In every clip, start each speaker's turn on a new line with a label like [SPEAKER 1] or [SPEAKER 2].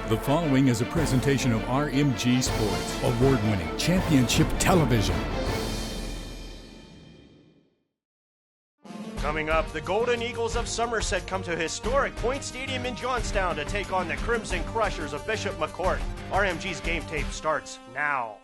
[SPEAKER 1] The following is a presentation of RMG Sports, award-winning championship television.
[SPEAKER 2] Coming up, the Golden Eagles of Somerset come to historic Point Stadium in Johnstown to take on the Crimson Crushers of Bishop McCort. RMG's game tape starts now.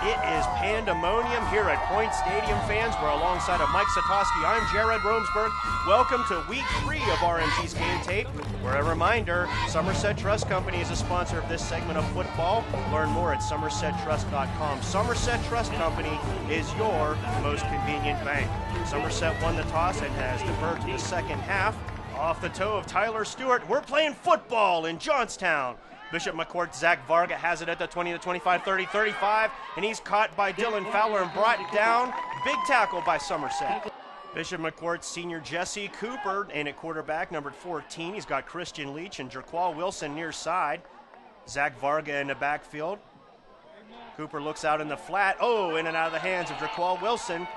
[SPEAKER 2] It is pandemonium here at Point Stadium, fans. We're alongside of Mike Satoski. I'm Jared Romsberg. Welcome to week 3 of RMG's Game Tape, where a reminder, Somerset Trust Company is a sponsor of this segment of football. Learn more at somersettrust.com. Somerset Trust Company is your most convenient bank. Somerset won the toss and has deferred to the second half. Off the toe of Tyler Stewart, we're playing football in Johnstown. Bishop McCort, Zach Varga has it at the 20 to 25, 30, 35, and he's caught by Dylan Fowler and brought down. Big tackle by Somerset. Bishop McCort's senior Jesse Cooper, and at quarterback, number 14, he's got Christian Leach and Jerqual Wilson near side. Zach Varga in the backfield. Cooper looks out in the flat. Oh, in and out of the hands of Jerqual Wilson.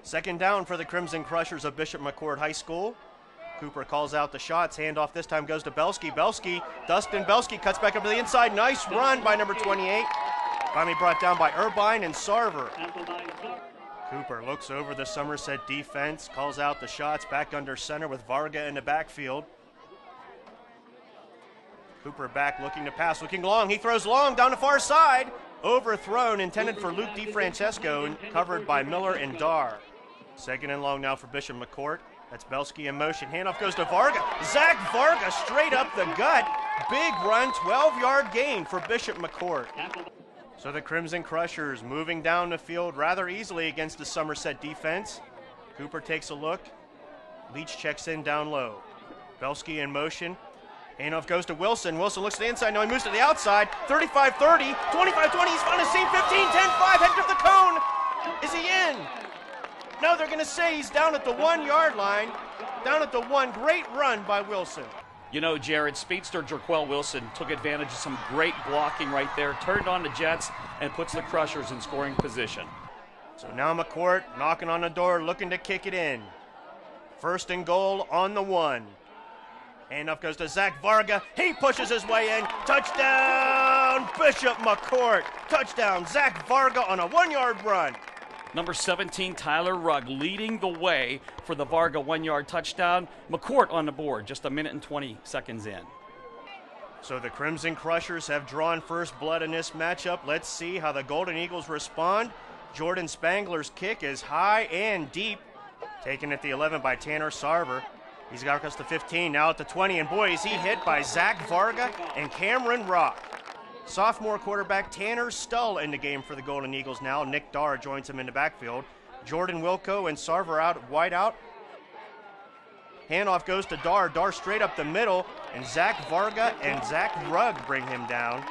[SPEAKER 2] Second down for the Crimson Crushers of Bishop McCort High School. Cooper calls out the shots. Handoff this time goes to Belsky. Dustin Belsky cuts back up to the inside. Nice run by number 28. Finally brought down by Urbine and Sarver. Cooper looks over the Somerset defense, calls out the shots, back under center with Varga in the backfield. Cooper back looking to pass, looking long. He throws long down the far side. Overthrown, intended for Luke DiFrancesco, and covered by Miller and Dar. Second and long now for Bishop McCort. That's Belsky in motion. Handoff goes to Varga. Zach Varga straight up the gut. Big run, 12-yard gain for Bishop McCort. So the Crimson Crushers moving down the field rather easily against the Somerset defense. Cooper takes a look. Leach checks in down low. Belsky in motion. Handoff goes to Wilson. Wilson looks to the inside. Now he moves to the outside. 35-30, 25-20. He's found a seam. 15-10-5. Headed to the cone. Is he in? No, they're going to say he's down at the 1-yard line. Down at the 1. Great run by Wilson.
[SPEAKER 3] You know, Jared, speedster Jerquel Wilson took advantage of some great blocking right there, turned on the Jets, and puts the Crushers in scoring position.
[SPEAKER 2] So now McCort knocking on the door, looking to kick it in. First and goal on the 1. Handoff goes to Zach Varga. He pushes his way in. Touchdown, Bishop McCort. Touchdown, Zach Varga on a 1-yard run.
[SPEAKER 3] Number 17, Tyler Rugg, leading the way for the Varga 1-yard touchdown. McCort on the board, just a minute and 20 seconds in.
[SPEAKER 2] So the Crimson Crushers have drawn first blood in this matchup. Let's see how the Golden Eagles respond. Jordan Spangler's kick is high and deep. Taken at the 11 by Tanner Sarver. He's got us to 15, now at the 20, and boy, is he hit by Zach Varga and Cameron Rock. Sophomore quarterback Tanner Stull in the game for the Golden Eagles now. Nick Dar joins him in the backfield. Jordan Wilco and Sarver out wide out. Handoff goes to Dar. Dar straight up the middle, and Zach Varga and Zach Rugg bring him down.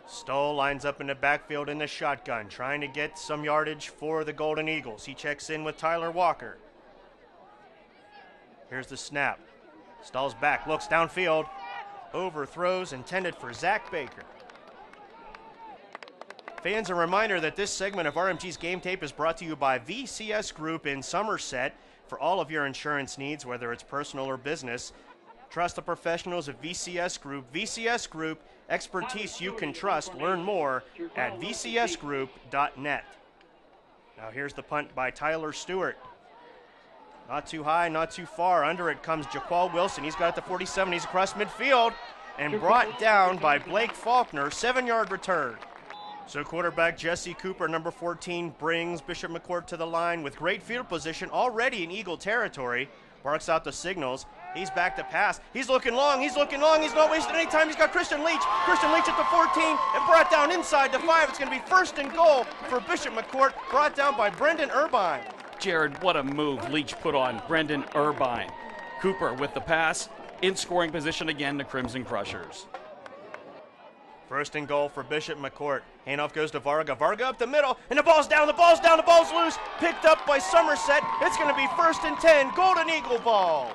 [SPEAKER 2] Stull lines up in the backfield in the shotgun, trying to get some yardage for the Golden Eagles. He checks in with Tyler Walker. Here's the snap. Stull's back, looks downfield. Overthrows intended for Zach Baker. Fans, a reminder that this segment of RMG's Game Tape is brought to you by VCS Group in Somerset. For all of your insurance needs, whether it's personal or business, trust the professionals of VCS Group. VCS Group, expertise you can trust. Learn more at vcsgroup.net. Now here's the punt by Tyler Stewart. Not too high, not too far. Under it comes Jerqual Wilson. He's got it to 47. He's across midfield and brought down by Blake Faulkner. 7-yard return. So quarterback Jesse Cooper, number 14, brings Bishop McCort to the line with great field position, already in Eagle territory. Barks out the signals. He's back to pass. He's looking long. He's not wasting any time. He's got Christian Leach. Christian Leach at the 14 and brought down inside the 5. It's going to be first and goal for Bishop McCort, brought down by Brendan Urbine.
[SPEAKER 3] Jared, what a move Leach put on Brendan Urbine. Cooper with the pass, in scoring position again, the Crimson Crushers.
[SPEAKER 2] First and goal for Bishop McCort. Handoff goes to Varga. Varga up the middle, and the ball's down, the ball's loose. Picked up by Somerset. It's going to be first and 10, Golden Eagle ball.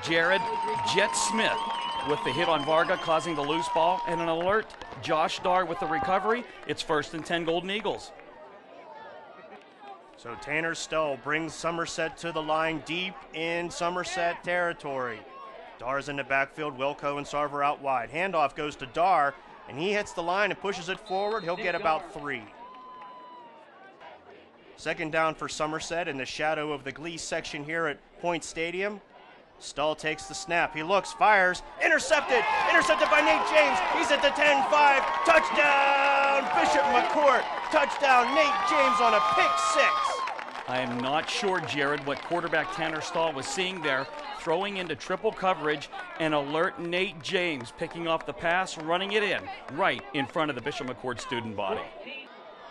[SPEAKER 3] Jared Jet Smith with the hit on Varga, causing the loose ball, and an alert. Josh Dar with the recovery. It's 1st and 10 Golden Eagles.
[SPEAKER 2] So Tanner Stoll brings Somerset to the line deep in Somerset territory. Dar's in the backfield, Wilco and Sarver out wide. Handoff goes to Dar, and he hits the line and pushes it forward. He'll get about 3. 2nd down for Somerset in the shadow of the Glee section here at Point Stadium. Stull takes the snap. He looks, fires, intercepted by Nate James. He's at the 10-5. Touchdown, Bishop McCort. Touchdown, Nate James on a pick 6.
[SPEAKER 3] I am not sure, Jared, what quarterback Tanner Stahl was seeing there, throwing into triple coverage, and alert Nate James picking off the pass, running it in, right in front of the Bishop McCort student body.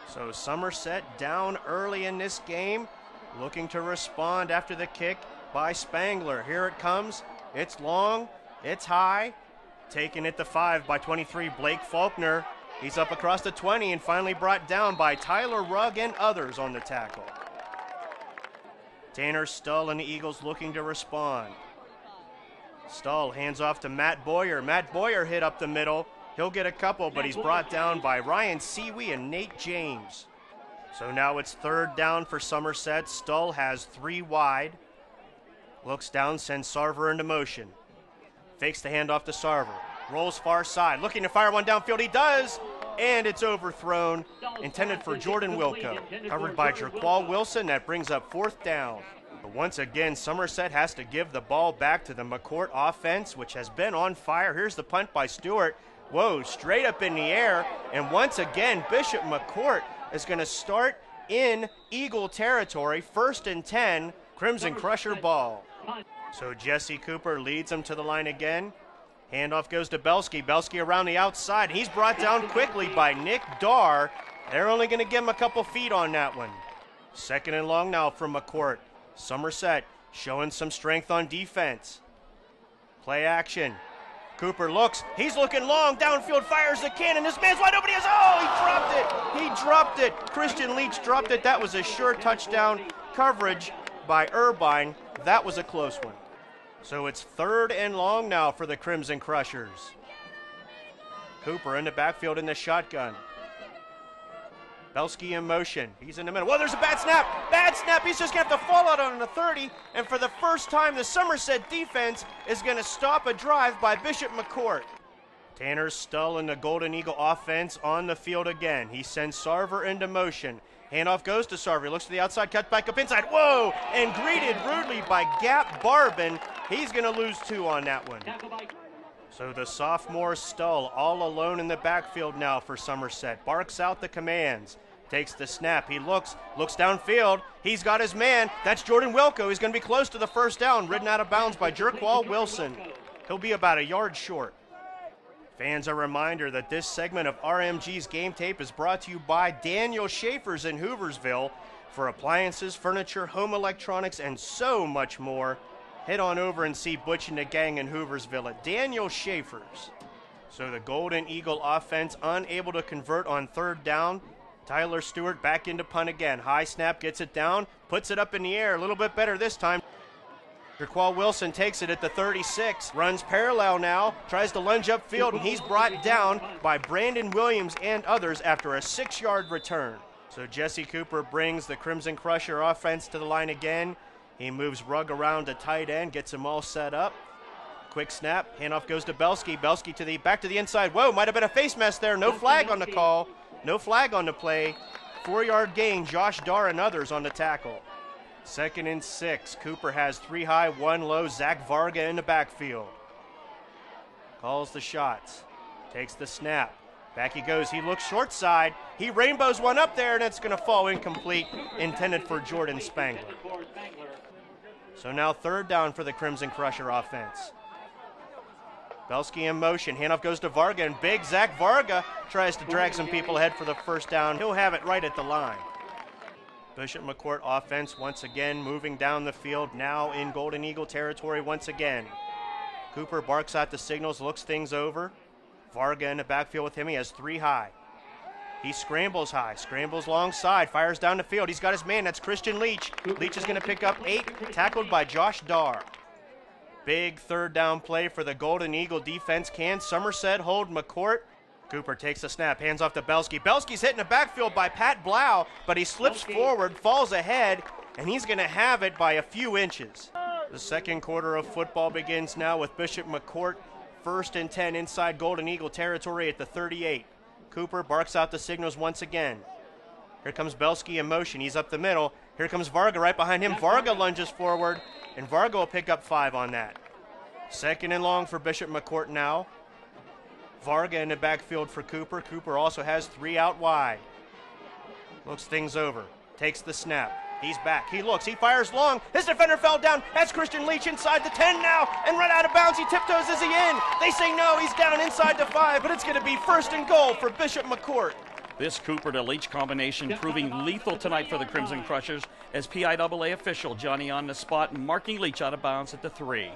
[SPEAKER 2] So Somerset down early in this game, looking to respond after the kick by Spangler. Here it comes. It's long. It's high. Taking it to 5 by 23, Blake Faulkner. He's up across the 20 and finally brought down by Tyler Rugg and others on the tackle. Tanner Stull and the Eagles looking to respond. Stull hands off to Matt Boyer. Matt Boyer hit up the middle. He'll get a couple, but he's brought down by Ryan Seawee and Nate James. So now it's 3rd down for Somerset. Stull has 3 wide. Looks down, sends Sarver into motion. Fakes the handoff to Sarver. Rolls far side. Looking to fire one downfield. He does. And it's overthrown. Intended for Jordan Wilco. Covered by Jerqual Wilson. That brings up 4th down. But once again, Somerset has to give the ball back to the McCort offense, which has been on fire. Here's the punt by Stewart. Whoa, straight up in the air. And once again, Bishop McCort is going to start in Eagle territory. 1st and 10, Crimson Crusher ball. So Jesse Cooper leads him to the line again. Handoff goes to Belsky. Belsky around the outside. He's brought down quickly by Nick Dar. They're only going to give him a couple feet on that one. 2nd and long now from McCort. Somerset showing some strength on defense. Play action. Cooper looks. He's looking long. Downfield, fires the cannon. This man's wide open. He dropped it. He dropped it. Christian Leach dropped it. That was a sure touchdown. Coverage by Irvine. That was a close one. So it's 3rd and long now for the Crimson Crushers. Cooper in the backfield in the shotgun. Belsky in motion. He's in the middle. Well, there's a bad snap. Bad snap. He's just going to have to fall out on the 30. And for the first time, the Somerset defense is going to stop a drive by Bishop McCort. Tanner Stull and the Golden Eagle offense on the field again. He sends Sarver into motion. Handoff goes to Sarver. He looks to the outside, cut back up inside. Whoa! And greeted rudely by Gap Barbin. He's going to lose 2 on that one. So the sophomore Stull all alone in the backfield now for Somerset. Barks out the commands. Takes the snap. He looks downfield. He's got his man. That's Jordan Wilco. He's going to be close to the 1st down. Ridden out of bounds by Jerqual Wilson. He'll be about a yard short. Fans, a reminder that this segment of RMG's Game Tape is brought to you by Daniel Schaefer's in Hooversville. For appliances, furniture, home electronics, and so much more, head on over and see Butch and the gang in Hooversville at Daniel Schaefer's. So the Golden Eagle offense unable to convert on 3rd down. Tyler Stewart back into punt again. High snap, gets it down, puts it up in the air. A little bit better this time. Jerqual Wilson takes it at the 36, runs parallel now, tries to lunge upfield, and he's brought down by Brandon Williams and others after a 6-yard return. So Jesse Cooper brings the Crimson Crusher offense to the line again. He moves Rugg around to tight end, gets them all set up. Quick snap, handoff goes to Belsky. Belsky back to the inside. Whoa, might have been a face mess there. No flag on the call. No flag on the play. 4-yard gain, Josh Dar and others on the tackle. 2nd and 6. Cooper has 3 high, 1 low. Zach Varga in the backfield. Calls the shots. Takes the snap. Back he goes. He looks short side. He rainbows one up there, and it's going to fall incomplete. Intended for Jordan Spangler. So now 3rd down for the Crimson Crusher offense. Belsky in motion. Handoff goes to Varga, and big Zach Varga tries to drag some people ahead for the 1st down. He'll have it right at the line. Bishop McCort offense once again moving down the field, now in Golden Eagle territory once again. Cooper barks out the signals, looks things over. Varga in the backfield with him. He has 3 high. He scrambles high, scrambles long side, fires down the field. He's got his man. That's Christian Leach. Leach is going to pick up 8, tackled by Josh Dar. Big third down play for the Golden Eagle defense. Can Somerset hold McCort? Cooper takes the snap, hands off to Belsky. Belsky's hit in the backfield by Pat Blau, but he slips forward, falls ahead, and he's going to have it by a few inches. The second quarter of football begins now with Bishop McCort 1st and 10 inside Golden Eagle territory at the 38. Cooper barks out the signals once again. Here comes Belsky in motion. He's up the middle. Here comes Varga right behind him. Varga lunges forward, and Varga will pick up 5 on that. 2nd and long for Bishop McCort now. Varga in the backfield for Cooper. Cooper also has 3 out wide. Looks things over. Takes the snap. He's back. He looks. He fires long. His defender fell down. That's Christian Leach inside the 10 now and run out of bounds. He tiptoes. Is he in? They say no. He's down inside the 5, but it's going to be 1st and goal for Bishop McCort.
[SPEAKER 3] This Cooper to Leach combination proving lethal tonight for the Crimson Crushers as PIAA official Johnny on the spot marking Leach out of bounds at the 3.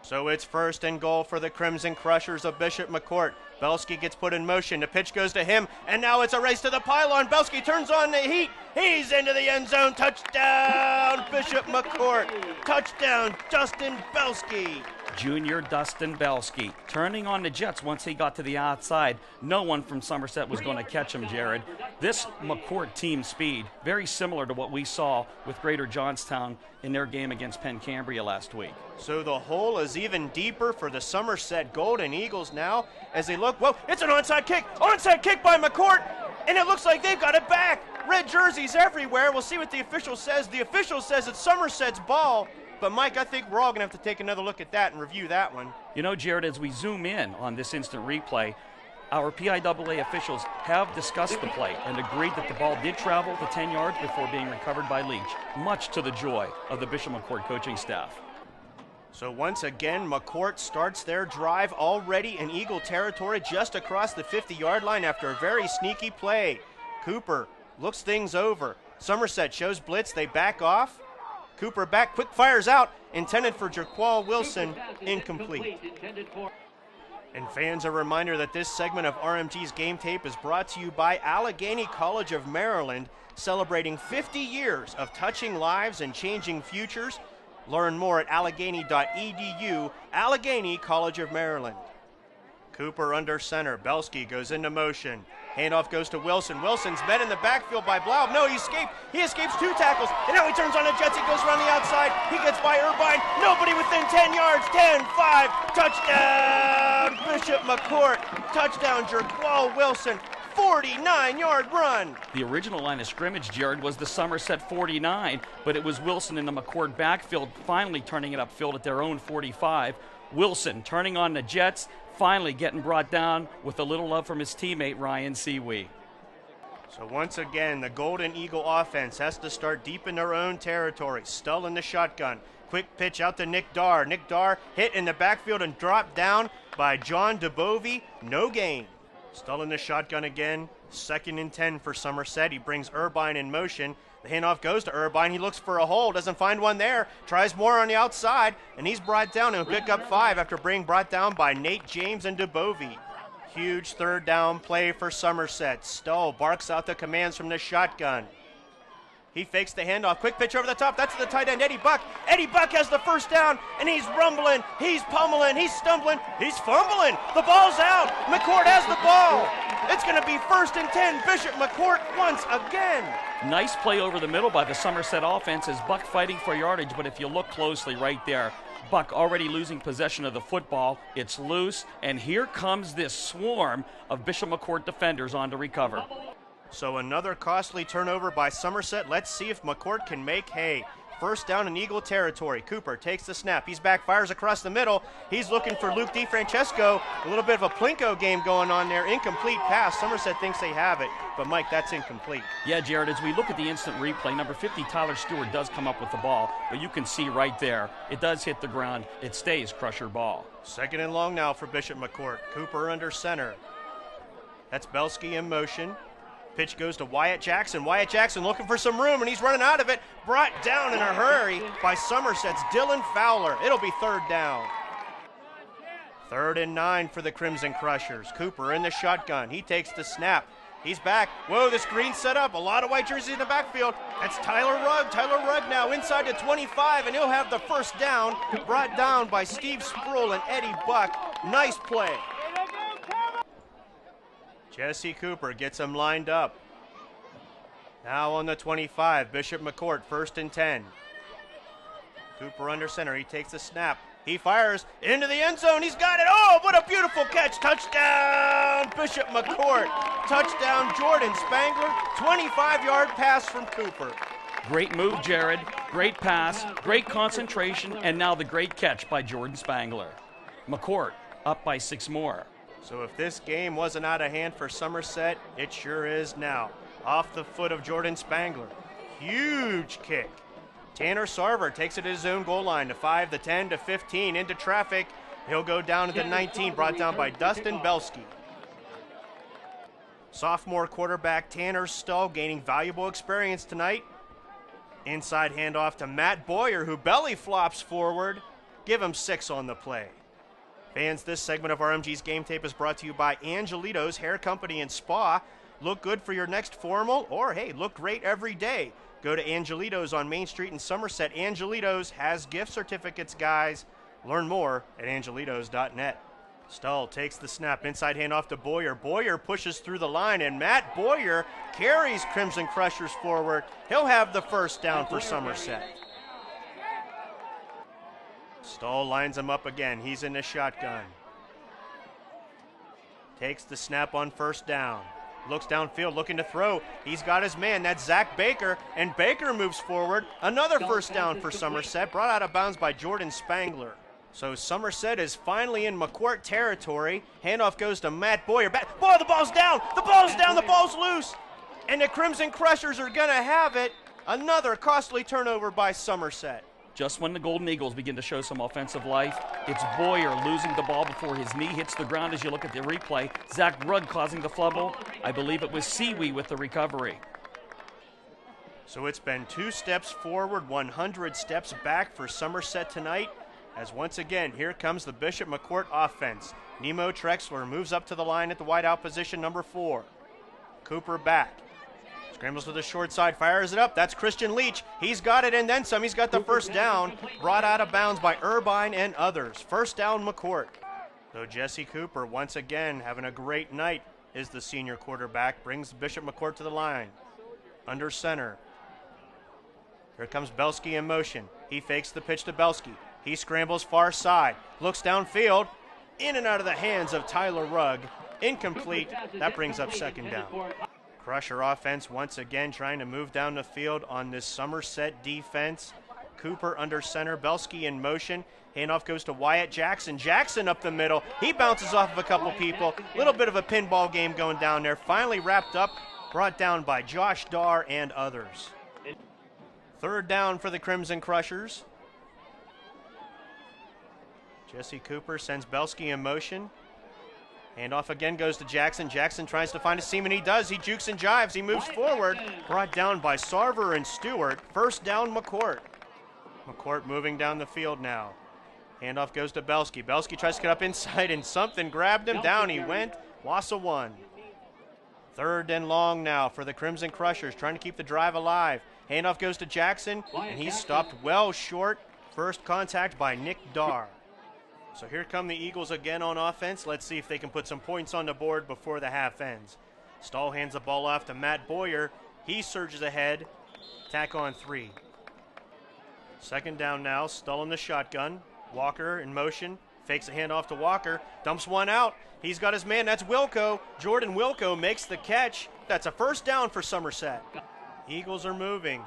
[SPEAKER 2] So it's 1st and goal for the Crimson Crushers of Bishop McCort. Belsky gets put in motion. The pitch goes to him, and now it's a race to the pylon. Belsky turns on the heat. He's into the end zone. Touchdown, Bishop McCort. Touchdown, Dustin Belsky.
[SPEAKER 3] Junior Dustin Belsky turning on the Jets once he got to the outside. No one from Somerset was going to catch him, Jared. This McCort team speed, very similar to what we saw with Greater Johnstown in their game against Penn Cambria last week.
[SPEAKER 2] So the hole is even deeper for the Somerset Golden Eagles now as they look. Whoa, it's an onside kick. Onside kick by McCort, and it looks like they've got it back. Red jerseys everywhere. We'll see what the official says. The official says it's Somerset's ball. But, Mike, I think we're all going to have to take another look at that and review that one.
[SPEAKER 3] You know, Jared, as we zoom in on this instant replay, our PIAA officials have discussed the play and agreed that the ball did travel the 10 yards before being recovered by Leach, much to the joy of the Bishop McCort coaching staff.
[SPEAKER 2] So once again, McCort starts their drive already in Eagle territory just across the 50-yard line after a very sneaky play. Cooper looks things over. Somerset shows blitz. They back off. Cooper back, quick fires out, intended for Jaqual Wilson, incomplete. And fans, a reminder that this segment of RMG's Game Tape is brought to you by Allegheny College of Maryland, celebrating 50 years of touching lives and changing futures. Learn more at allegheny.edu, Allegheny College of Maryland. Cooper under center. Belsky goes into motion. Handoff goes to Wilson. Wilson's met in the backfield by Blau. No, he escaped. He escapes 2 tackles. And now he turns on the Jets. He goes around the outside. He gets by Irvine. Nobody within 10 yards. 10, 5. Touchdown, Bishop McCort. Touchdown, Jaqual Wilson. 49-yard run.
[SPEAKER 3] The original line of scrimmage, Jared, was the Somerset 49, but it was Wilson in the McCort backfield finally turning it upfield at their own 45. Wilson turning on the Jets, finally getting brought down with a little love from his teammate Ryan Seawee.
[SPEAKER 2] So once again, the Golden Eagle offense has to start deep in their own territory. Stull in the shotgun. Quick pitch out to Nick Darr. Nick Darr hit in the backfield and dropped down by John DeBovie. No gain. Stull in the shotgun again. 2nd and 10 for Somerset. He brings Irvine in motion. The handoff goes to Irvine. He looks for a hole, doesn't find one there. Tries more on the outside, and he's brought down and pick up 5 after being brought down by Nate James and DeBovie. Huge 3rd down play for Somerset. Stull barks out the commands from the shotgun. He fakes the handoff. Quick pitch over the top. That's the tight end, Eddie Buck. Eddie Buck has the 1st down, and he's rumbling. He's pummeling. He's stumbling. He's fumbling. The ball's out. McCort has the ball. It's going to be 1st and 10. Bishop McCort once again.
[SPEAKER 3] Nice play over the middle by the Somerset offense as Buck fighting for yardage, but if you look closely right there, Buck already losing possession of the football. It's loose, and here comes this swarm of Bishop McCort defenders on to recover.
[SPEAKER 2] So another costly turnover by Somerset. Let's see if McCort can make hay. 1st down in Eagle territory. Cooper takes the snap. He's back, fires across the middle. He's looking for Luke DeFrancesco. A little bit of a Plinko game going on there. Incomplete pass. Somerset thinks they have it, but Mike, that's incomplete.
[SPEAKER 3] Yeah, Jared, as we look at the instant replay, number 50, Tyler Stewart, does come up with the ball, but you can see right there, it does hit the ground. It stays Crusher ball.
[SPEAKER 2] 2nd and long now for Bishop McCort. Cooper under center. That's Belsky in motion. Pitch goes to Wyatt Jackson. Wyatt Jackson looking for some room, and he's running out of it. Brought down in a hurry by Somerset's Dylan Fowler. It'll be 3rd down. 3rd and 9 for the Crimson Crushers. Cooper in the shotgun. He takes the snap. He's back. Whoa, the screen set up. A lot of white jerseys in the backfield. That's Tyler Rugg. Tyler Rugg now inside the 25, and he'll have the first down, brought down by Steve Sproul and Eddie Buck. Nice play. Jesse Cooper gets him lined up. Now on the 25, Bishop McCort, 1st and 10. Cooper under center. He takes the snap. He fires into the end zone. He's got it. Oh, what a beautiful catch. Touchdown, Bishop McCort. Touchdown, Jordan Spangler. 25-yard pass from Cooper.
[SPEAKER 3] Great move, Jared. Great pass, great concentration, and now the great catch by Jordan Spangler. McCort up by 6 more.
[SPEAKER 2] So if this game wasn't out of hand for Somerset, it sure is now. Off the foot of Jordan Spangler. Huge kick. Tanner Sarver takes it to his own goal line, to 5, to 10, to 15, into traffic. He'll go down at the 19, brought down by Dustin Belsky. Sophomore quarterback Tanner Stull gaining valuable experience tonight. Inside handoff to Matt Boyer, who belly flops forward. Give him 6 on the play. Fans, this segment of RMG's Game Tape is brought to you by Angelito's Hair Company and Spa. Look good for your next formal, or hey, look great every day. Go to Angelito's on Main Street in Somerset. Angelito's has gift certificates, guys. Learn more at angelitos.net. Stull takes the snap, inside handoff to Boyer. Boyer pushes through the line, and Matt Boyer carries Crimson Crushers forward. He'll have the first down for Somerset. Stull lines him up again. He's in the shotgun. Takes the snap on 1st down. Looks downfield, looking to throw. He's got his man. That's Zach Baker, and Baker moves forward. Another first down for Somerset, brought out of bounds by Jordan Spangler. So Somerset is finally in McCort territory. Handoff goes to Matt Boyer. Boy, the ball's down! The ball's down! The ball's loose! And the Crimson Crushers are going to have it. Another costly turnover by Somerset.
[SPEAKER 3] Just when the Golden Eagles begin to show some offensive life, it's Boyer losing the ball before his knee hits the ground as you look at the replay. Zach Rugg causing the fumble. I believe it was Siwi with the recovery.
[SPEAKER 2] So it's been 2 steps forward, 100 steps back for Somerset tonight. As once again, here comes the Bishop McCort offense. Nemo Trexler moves up to the line at the wideout position, number 4. Cooper back. Scrambles to the short side, fires it up. That's Christian Leach. He's got it and then some. He's got the first down, brought out of bounds by Irvine and others. First down, McCort. So Jesse Cooper, once again, having a great night, is the senior quarterback. Brings Bishop McCort to the line. Under center. Here comes Belsky in motion. He fakes the pitch to Belsky. He scrambles far side. Looks downfield. In and out of the hands of Tyler Rugg. Incomplete. That brings up 2nd down. Crusher offense once again trying to move down the field on this Somerset defense. Cooper under center, Belsky in motion. Handoff goes to Wyatt Jackson. Jackson up the middle. He bounces off of a couple people. Little bit of a pinball game going down there. Finally wrapped up, brought down by Josh Darr and others. 3rd down for the Crimson Crushers. Jesse Cooper sends Belsky in motion. Handoff again goes to Jackson. Jackson tries to find a seam, and he does. He jukes and jives. He moves forward. Brought down by Sarver and Stewart. First down, McCort. McCort moving down the field now. Handoff goes to Belsky. Belsky tries to get up inside, and something grabbed him. Down he went. Loss of 1. 3rd and long now for the Crimson Crushers, trying to keep the drive alive. Handoff goes to Jackson, and he's stopped well short. First contact by Nick Darr. So here come the Eagles again on offense. Let's see if they can put some points on the board before the half ends. Stull hands the ball off to Matt Boyer. He surges ahead. Tack on 3. 2nd down now. Stull in the shotgun. Walker in motion. Fakes a handoff to Walker. Dumps one out. He's got his man. That's Wilco. Jordan Wilco makes the catch. That's a first down for Somerset. Eagles are moving.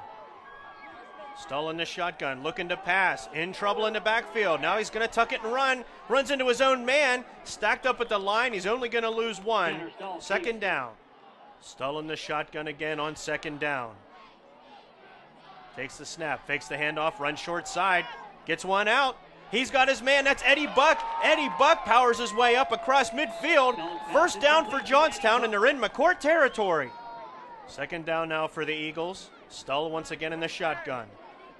[SPEAKER 2] Stull in the shotgun, looking to pass. In trouble in the backfield. Now he's going to tuck it and run. Runs into his own man. Stacked up at the line. He's only going to lose 1. 2nd down. Stull in the shotgun again on 2nd down. Takes the snap. Fakes the handoff. Runs short side. Gets one out. He's got his man. That's Eddie Buck. Eddie Buck powers his way up across midfield. First down for Johnstown, and they're in McCort territory. 2nd down now for the Eagles. Stull once again in the shotgun.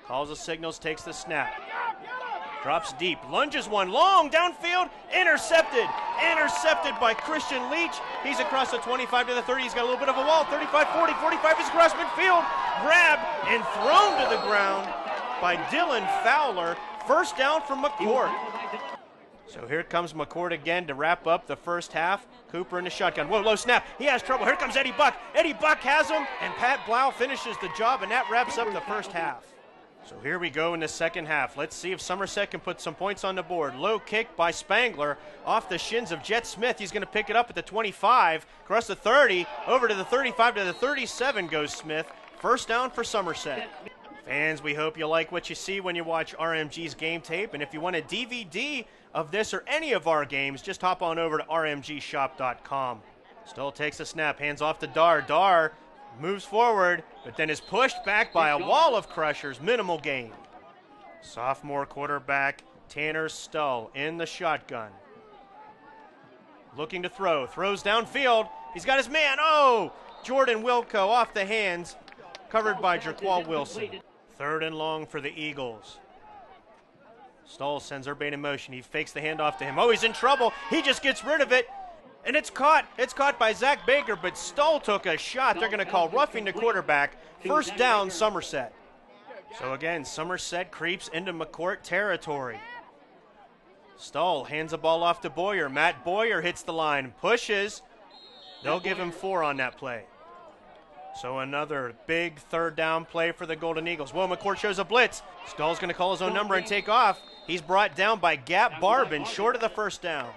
[SPEAKER 2] Calls the signals, takes the snap. Drops deep, lunges one long, downfield, intercepted. Intercepted by Christian Leach. He's across the 25 to the 30. He's got a little bit of a wall. 35, 40, 45 is across midfield. Grabbed and thrown to the ground by Dylan Fowler. First down from McCort. So here comes McCort again to wrap up the first half. Cooper in the shotgun. Whoa, low snap. He has trouble. Here comes Eddie Buck. Eddie Buck has him, and Pat Blau finishes the job, and that wraps up the first half. So here we go in the second half. Let's see if Somerset can put some points on the board. Low kick by Spangler off the shins of Jet Smith. He's going to pick it up at the 25, across the 30, over to the 35 to the 37 goes Smith. First down for Somerset. Fans, we hope you like what you see when you watch RMG's game tape. And if you want a DVD of this or any of our games, just hop on over to rmgshop.com. Stoll takes a snap, hands off to Dar. Dar moves forward, but then is pushed back by a wall of Crushers. Minimal gain. Sophomore quarterback Tanner Stoll in the shotgun. Looking to throw. Throws downfield. He's got his man. Oh! Jordan Wilco off the hands. Covered by Jerqual Wilson. Third and long for the Eagles. Stoll sends Urbane in motion. He fakes the handoff to him. Oh, he's in trouble. He just gets rid of it. And it's caught. It's caught by Zach Baker, but Stoll took a shot. They're going to call roughing the quarterback. First down, Somerset. So again, Somerset creeps into McCort territory. Stoll hands the ball off to Boyer. Matt Boyer hits the line, pushes. They'll give him 4 on that play. So another big third down play for the Golden Eagles. Whoa, McCort shows a blitz. Stoll's going to call his own number and take off. He's brought down by Gap Barbin, short of the first down.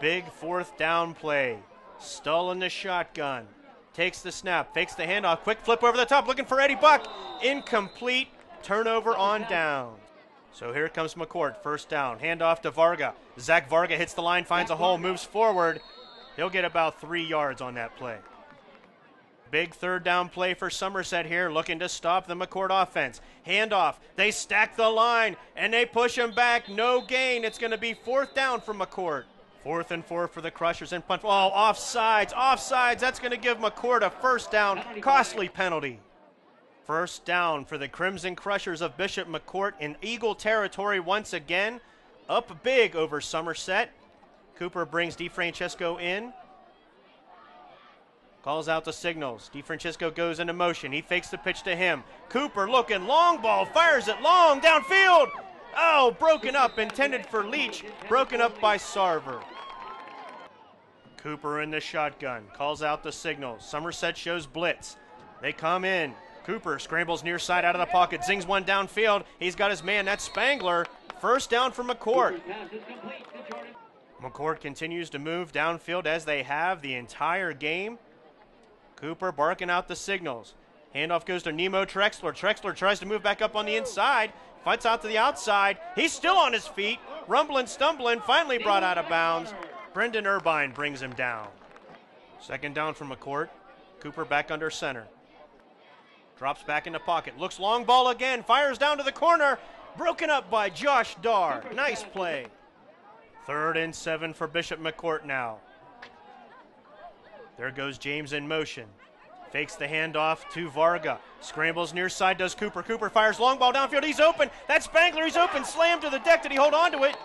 [SPEAKER 2] Big fourth down play. Stoll in the shotgun. Takes the snap, fakes the handoff, quick flip over the top, looking for Eddie Buck. Incomplete, turnover on down. So here comes McCort, first down. Handoff to Varga. Zach Varga hits the line, finds a hole, moves forward. He'll get about 3 yards on that play. Big third down play for Somerset here, looking to stop the McCort offense. Handoff, they stack the line, and they push him back. No gain. It's going to be fourth down for McCort. 4th and 4 for the Crushers and punt. Oh, offsides, offsides. That's going to give McCort a first down, costly penalty. First down for the Crimson Crushers of Bishop McCort in Eagle territory once again. Up big over Somerset. Cooper brings DeFrancesco in. Calls out the signals. DeFrancesco goes into motion. He fakes the pitch to him. Cooper looking, long ball, fires it long, downfield. Oh, broken up, intended for Leach, broken up by Sarver. Cooper in the shotgun, calls out the signals. Somerset shows blitz. They come in. Cooper scrambles near side out of the pocket, zings one downfield. He's got his man, that's Spangler. First down for McCort. McCort continues to move downfield as they have the entire game. Cooper barking out the signals. Handoff goes to Nemo Trexler. Trexler tries to move back up on the inside. Fights out to the outside. He's still on his feet. Rumbling, stumbling, finally brought out of bounds. Brendan Urbine brings him down. Second down from McCort. Cooper back under center. Drops back in the pocket. Looks long ball again. Fires down to the corner. Broken up by Josh Dar. Nice play. 3rd and 7 for Bishop McCort now. There goes James in motion. Fakes the handoff to Varga. Scrambles near side, does Cooper. Cooper fires long ball downfield. He's open. That's Spangler. He's open. Slammed to the deck. Did he hold on to it?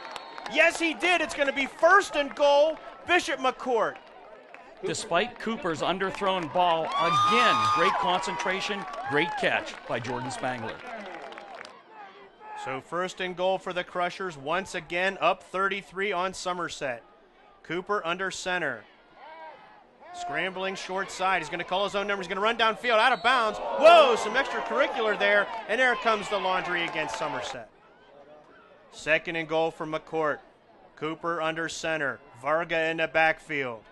[SPEAKER 2] Yes, he did. It's going to be 1st and goal. Bishop McCort.
[SPEAKER 3] Despite Cooper's underthrown ball, again, great concentration, great catch by Jordan Spangler.
[SPEAKER 2] So 1st and goal for the Crushers. Once again, up 33 on Somerset. Cooper under center. Scrambling short side. He's going to call his own number. He's going to run downfield, out of bounds. Whoa, some extracurricular there. And there comes the laundry against Somerset. 2nd and goal for McCort. Cooper under center. Varga in the backfield.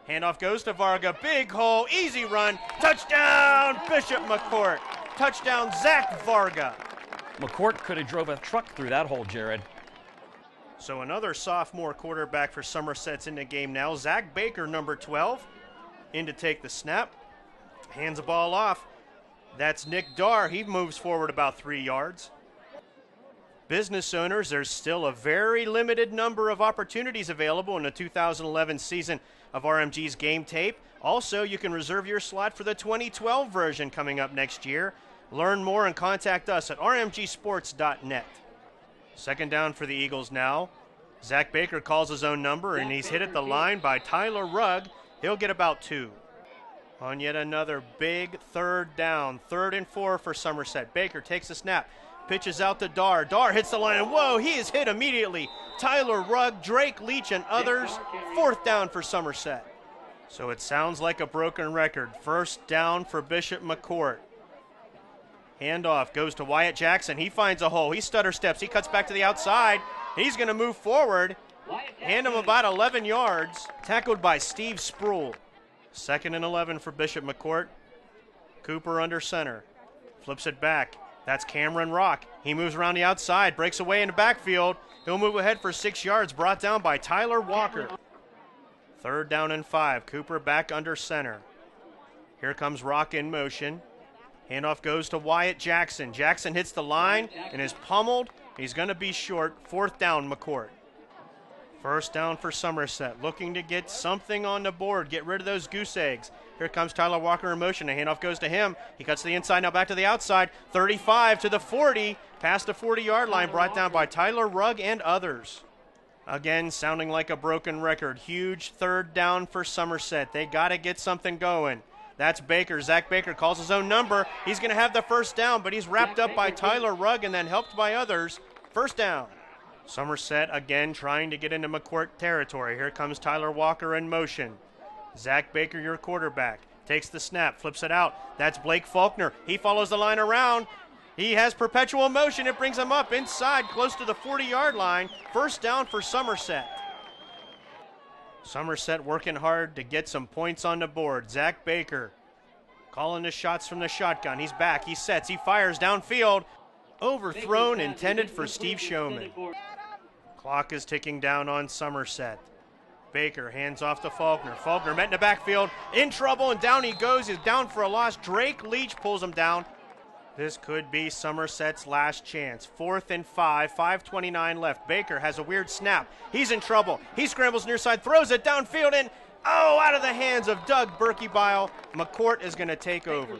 [SPEAKER 2] Handoff goes to Varga. Big hole, easy run. Touchdown, Bishop McCort. Touchdown, Zach Varga.
[SPEAKER 3] McCort could have drove a truck through that hole, Jared.
[SPEAKER 2] So another sophomore quarterback for Somerset's in the game now. Zach Baker, number 12. In to take the snap. Hands the ball off. That's Nick Dar. He moves forward about 3 yards. Business owners, there's still a very limited number of opportunities available in the 2011 season of RMG's game tape. Also, you can reserve your slot for the 2012 version coming up next year. Learn more and contact us at rmgsports.net. Second down for the Eagles now. Zach Baker calls his own number, and he's hit at the line by Tyler Rugg. He'll get about 2. On yet another big third down, 3rd and 4 for Somerset. Baker takes the snap, pitches out to Dar. Dar hits the line, and whoa, he is hit immediately. Tyler Rugg, Drake Leach, and others. 4th down for Somerset. So it sounds like a broken record. 1st down for Bishop McCort. Handoff goes to Wyatt Jackson. He finds a hole. He stutter steps. He cuts back to the outside. He's going to move forward. Hand him about 11 yards. Tackled by Steve Sproul. 2nd and 11 for Bishop McCort. Cooper under center. Flips it back. That's Cameron Rock. He moves around the outside. Breaks away in the backfield. He'll move ahead for 6 yards. Brought down by Tyler Walker. 3rd down and 5. Cooper back under center. Here comes Rock in motion. Handoff goes to Wyatt Jackson. Jackson hits the line and is pummeled. He's going to be short. 4th down, McCort. 1st down for Somerset. Looking to get something on the board. Get rid of those goose eggs. Here comes Tyler Walker in motion. The handoff goes to him. He cuts to the inside, now back to the outside. 35 to the 40. Past the 40-yard line. Brought down by Tyler Rugg and others. Again, sounding like a broken record. Huge 3rd down for Somerset. They got to get something going. That's Baker. Zach Baker calls his own number. He's going to have the 1st down, but he's wrapped up by Tyler Rugg and then helped by others. 1st down. Somerset again trying to get into McCort territory. Here comes Tyler Walker in motion. Zach Baker, your quarterback, takes the snap, flips it out. That's Blake Faulkner. He follows the line around. He has perpetual motion. It brings him up inside, close to the 40-yard line. 1st down for Somerset. Somerset working hard to get some points on the board. Zach Baker calling the shots from the shotgun. He's back, he sets, he fires downfield. Overthrown, intended for Steve Showman. Clock is ticking down on Somerset. Baker hands off to Faulkner. Faulkner met in the backfield, in trouble, and down he goes. He's down for a loss. Drake Leach pulls him down. This could be Somerset's last chance. 4th and 5, 5:29 left. Baker has a weird snap. He's in trouble. He scrambles near side, throws it downfield, and out of the hands of Doug Berkebile. McCort is going to take over.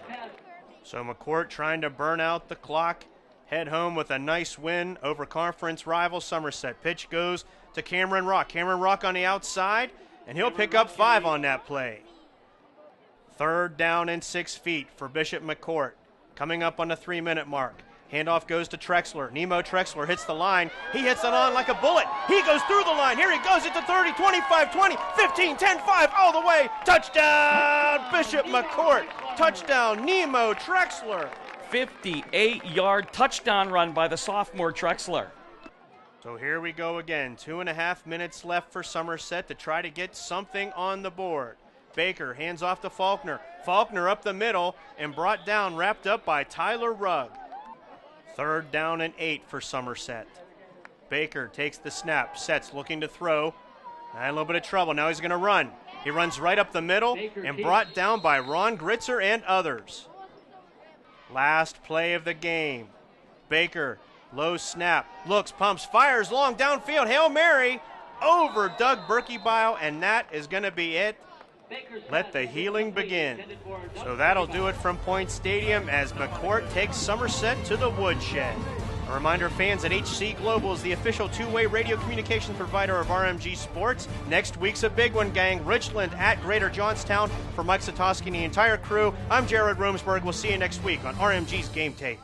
[SPEAKER 2] So McCort trying to burn out the clock. Head home with a nice win over conference rival Somerset. Pitch goes to Cameron Rock. Cameron Rock on the outside, and he'll pick up 5 on that play. 3rd down and 6 feet for Bishop McCort. Coming up on the 3-minute mark. Handoff goes to Trexler. Nemo Trexler hits the line. He hits it on like a bullet. He goes through the line. Here he goes at the 30, 25, 20, 15, 10, 5, all the way. Touchdown, Bishop McCort. Touchdown, Nemo Trexler.
[SPEAKER 3] 58-yard touchdown run by the sophomore Trexler.
[SPEAKER 2] So here we go again. 2.5 minutes left for Somerset to try to get something on the board. Baker hands off to Faulkner. Faulkner up the middle and brought down, wrapped up by Tyler Rugg. 3rd down and 8 for Somerset. Baker takes the snap, sets, looking to throw. A little bit of trouble. Now he's going to run. He runs right up the middle and brought down by Ron Gritzer and others. Last play of the game. Baker, low snap, looks, pumps, fires long downfield. Hail Mary over Doug Berkebile, and that is going to be it. Let the healing begin. So that'll do it from Point Stadium as McCort takes Somerset to the woodshed. A reminder, fans, that HC Global is the official two-way radio communications provider of RMG Sports. Next week's a big one, gang. Richland at Greater Johnstown. For Mike Satoski and the entire crew, I'm Jared Romesberg. We'll see you next week on RMG's Game Tape.